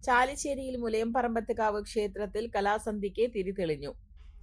ചാലിശ്ശേരിയിൽ മുലയംപറമ്പത്തുകാവ് ക്ഷേത്രത്തിൽ കലാസന്ധ്യയ്ക്ക് തിരിതെളിഞ്ഞു.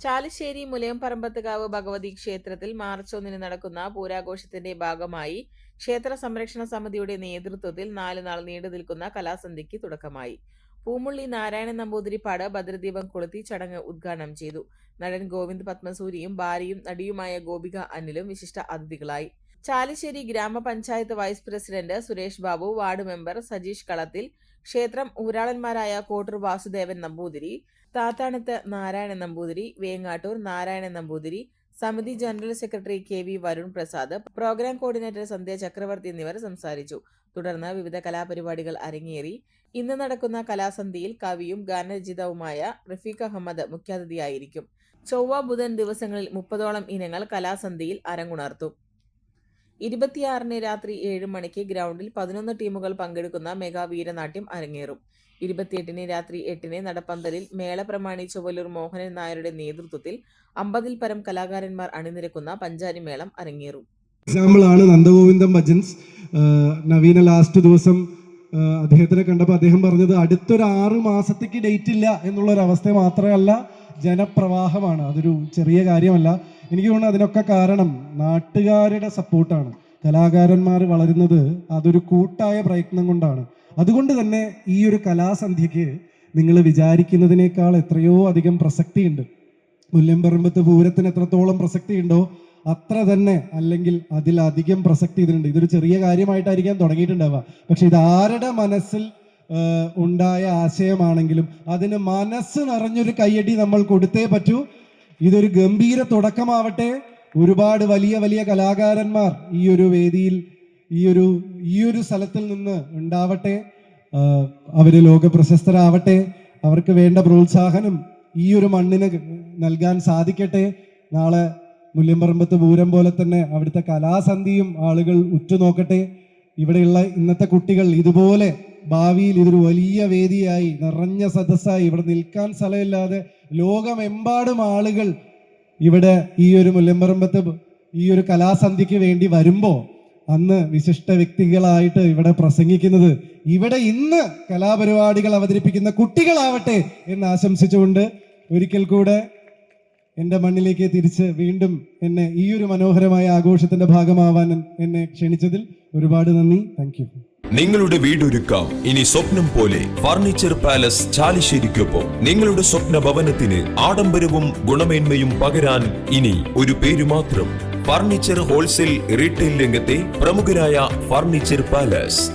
ചാലിശ്ശേരി മുലയംപറമ്പത്തുകാവ് ഭഗവതി ക്ഷേത്രത്തിൽ മാർച്ച് 1 നടക്കുന്ന പൂരാഘോഷത്തിന്റെ ഭാഗമായി ക്ഷേത്ര സംരക്ഷണ സമിതിയുടെ നേതൃത്വത്തിൽ 4 നാൾ നീണ്ടുനിൽക്കുന്ന കലാസന്ധ്യയ്ക്ക് തുടക്കമായി. പൂമുള്ളി നാരായണൻ നമ്പൂതിരിപ്പാട് ഭദ്രദീപം കൊളുത്തി ചടങ്ങ് ഉദ്ഘാടനം ചെയ്തു. നടൻ ഗോവിന്ദ് പത്മസൂരിയും ഭാര്യയും നടിയുമായ ഗോപിക അനിലും വിശിഷ്ട അതിഥികളായി. Chalissery grama panchayat vice president Suresh Babu, ward member Sajeesh Kalathil, ക്ഷേത്രം ഊരാളന്മാരായ കോട്ടൂർ വാസുദേവൻ നമ്പൂതിരി, താത്താണത്ത് നാരായണൻ നമ്പൂതിരി, വേങ്ങാട്ടൂർ നാരായണൻ നമ്പൂതിരി, സമിതി general secretary KV Varun Prasad, programme coordinator Sandhya Chakravarthi എന്നിവർ സംസാരിച്ചു. തുടർന്ന് വിവിധ കലാപരിപാടികൾ അരങ്ങേറി. ഇന്ന് നടക്കുന്ന കലാസന്ധ്യയിൽ കവിയും ഗാനരചയിതാവുമായ റഫീഖ് അഹമ്മദ് മുഖ്യാതിഥിയായിരിക്കും. ചൊവ്വ, ബുധൻ ദിവസങ്ങളിൽ 30ഓളം ഇനങ്ങൾ കലാസന്ധ്യയിൽ അരങ്ങുണർത്തും. 26-ന് രാത്രി 7 മണിക്ക് ഗ്രൗണ്ടിൽ 11 ടീമുകൾ പങ്കെടുക്കുന്ന മെഗാ വീരനാട്യം അരങ്ങേറും. 28-ന് രാത്രി 8-ന് നടപ്പന്തലിൽ മേള പ്രമാണി ചൊവ്വലൂർ മോഹനൻ നായരുടെ നേതൃത്വത്തിൽ 50-ൽ പരം കലാകാരന്മാർ അണിനിരക്കുന്ന പഞ്ചാരി മേളം അരങ്ങേറും. എക്സാമ്പിളാണ് നന്ദഗോവിന്ദം ഭജൻസ്. നവീന ലാസ്റ്റ് ദിവസം അദ്ദേഹത്തിനെ കണ്ടപ്പോൾ അദ്ദേഹം പറഞ്ഞത് അടുത്തൊരു 6 മാസത്തേക്ക് ഡേറ്റ് ഇല്ല എന്നുള്ളൊരവസ്ഥ മാത്രമല്ല, ജനപ്രവാഹമാണ്. അതൊരു ചെറിയ കാര്യമല്ല. എനിക്ക് തോന്നുന്നു അതിനൊക്കെ കാരണം നാട്ടുകാരുടെ സപ്പോർട്ടാണ്. കലാകാരന്മാർ വളരുന്നത് അതൊരു കൂട്ടായ പ്രയത്നം കൊണ്ടാണ്. അതുകൊണ്ട് തന്നെ ഈ ഒരു കലാസന്ധ്യയ്ക്ക് നിങ്ങൾ വിചാരിക്കുന്നതിനേക്കാൾ എത്രയോ അധികം പ്രസക്തിയുണ്ട്. മുല്ലംപറമ്പത്ത് പൂരത്തിന് എത്രത്തോളം പ്രസക്തിയുണ്ടോ അത്ര തന്നെ, അല്ലെങ്കിൽ അതിലധികം പ്രസക്തി ഇതിനുണ്ട്. ഇതൊരു ചെറിയ കാര്യമായിട്ടായിരിക്കാം തുടങ്ങിയിട്ടുണ്ടാവുക, പക്ഷെ ഇത് ആരുടെ മനസ്സിൽ ഉണ്ടായ ആശയമാണെങ്കിലും അതിന് മനസ്സ് നിറഞ്ഞൊരു കയ്യടി നമ്മൾ കൊടുത്തേ പറ്റൂ. ഇതൊരു ഗംഭീര തുടക്കമാവട്ടെ. ഒരുപാട് വലിയ വലിയ കലാകാരന്മാർ ഈ ഒരു വേദിയിൽ ഈ ഒരു സ്ഥലത്തിൽ നിന്ന് ഉണ്ടാവട്ടെ. അവര് ലോക പ്രശസ്തരാവട്ടെ. അവർക്ക് വേണ്ട പ്രോത്സാഹനം ഈ ഒരു മണ്ണിന് നൽകാൻ സാധിക്കട്ടെ. നാളെ മുല്ലംപറമ്പത്ത് പൂരം പോലെ തന്നെ അവിടുത്തെ കലാസന്ധിയും ആളുകൾ ഉറ്റുനോക്കട്ടെ. ഇവിടെയുള്ള ഇന്നത്തെ കുട്ടികൾ ഇതുപോലെ ഭാവിയിൽ ഇതൊരു വലിയ വേദിയായി നിറഞ്ഞ സദസ്സായി ഇവിടെ നിൽക്കാൻ സ്ഥലമില്ലാതെ ലോകമെമ്പാടും ആളുകൾ ഇവിടെ ഈ ഒരു മുല്ലംപറമ്പത്ത് ഈ ഒരു കലാസന്ധിക്ക് വേണ്ടി വരുമ്പോൾ അന്ന് വിശിഷ്ട വ്യക്തികളായിട്ട് ഇവിടെ പ്രസംഗിക്കുന്നത്, ഇവിടെ ഇന്ന് കലാപരിപാടികൾ അവതരിപ്പിക്കുന്ന കുട്ടികളാവട്ടെ എന്ന് ആശംസിച്ചുകൊണ്ട് ഒരിക്കൽ കൂടെ എൻ്റെ മണ്ണിലേക്ക് തിരിച്ച് വീണ്ടും എന്നെ ഈ ഒരു മനോഹരമായ ആഘോഷത്തിന്റെ ഭാഗമാവാൻ എന്നെ ക്ഷണിച്ചതിൽ ഒരുപാട് നന്ദി. Thank you. നിങ്ങളുടെ വീടൊരുക്കാം ഇനി സ്വപ്നം പോലെ. ഫർണിച്ചർ പാലസ് ചാലിശ്ശേരിക്കൊപ്പം നിങ്ങളുടെ സ്വപ്ന ഭവനത്തിന് ആഡംബരവും ഗുണമേന്മയും പകരാൻ ഇനി ഒരു പേര് മാത്രം. ഫർണിച്ചർ ഹോൾസെയിൽ റീറ്റെയിൽ രംഗത്തെ പ്രമുഖരായ ഫർണിച്ചർ പാലസ്.